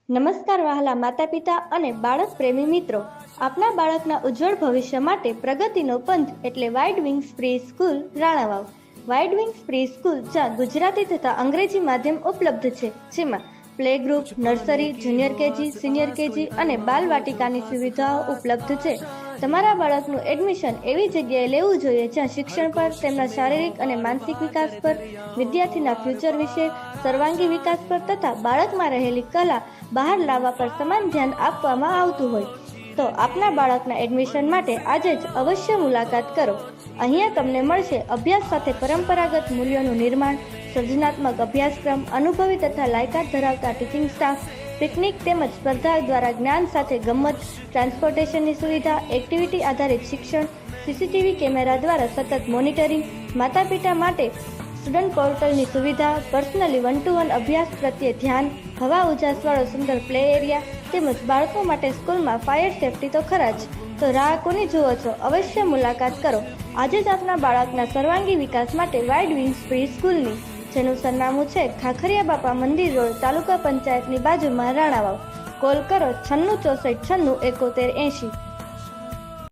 નમસ્કાર વહાલા માતા પિતા અને બાળક પ્રેમી મિત્રો, આપના બાળકના ઉજ્જવળ ભવિષ્ય માટે પ્રગતિનો પંથ એટલે wide wings pre school Ranavav. Wide wings pre school જ્યાં ગુજરાતી તથા અંગ્રેજી માધ્યમ ઉપલબ્ધ છે, જેમાં play group, nursery, junior KG, senior KG અને બાલવાટિકાની સુવિધાઓ ઉપલબ્ધ છે. તમારા બાળકનું એડમિશન એવી જગ્યાએ લેવું જોઈએ જ્યાં શિક્ષણ પર, તેમના શારીરિક અને માનસિક વિકાસ પર, વિદ્યાર્થીના ફ્યુચર વિશે, સર્વાંગી વિકાસ પર તથા બાળકમાં રહેલી કલા બહાર લાવવા પર સમાન ધ્યાન આપવામાં આવતું હોય. તો આપના બાળકના એડમિશન માટે આજે જ અવશ્ય મુલાકાત કરો. અહીંયા તમને મળશે અભ્યાસ સાથે પરંપરાગત મૂલ્યોનું નિર્માણ, સર્જનાત્મક અભ્યાસક્રમ, અનુભવી તથા લાયકાત ધરાવતા ટીચિંગ સ્ટાફ, પિકનિક તેમજ સ્પર્ધા દ્વારા જ્ઞાન સાથે ગમ્મત, ટ્રાન્સપોર્ટેશનની સુવિધા, એક્ટિવિટી આધારિત શિક્ષણ, સીસીટીવી કેમેરા દ્વારા સતત મોનિટરિંગ, માતા પિતા માટે સ્ટુડન્ટ પોર્ટલની સુવિધા, પર્સનલી 1-to-1 અભ્યાસ પ્રત્યે ધ્યાન, હવા ઉજાસવાળો સુંદર પ્લે એરિયા તેમજ બાળકો માટે સ્કૂલમાં ફાયર સેફટી તો ખરા જ. તો રાહ કોની જુઓ છો? અવશ્ય મુલાકાત કરો આજે જ આપના બાળકના સર્વાંગી વિકાસ માટે વાઇડ વિંગ્સ પ્રી સ્કૂલની, જેનું સરનામું છે ખાખરિયા બાપા મંદિર રોડ, તાલુકા પંચાયતની બાજુમાં, રાણાવાવ. કોલ કરો 9664 96 71 80.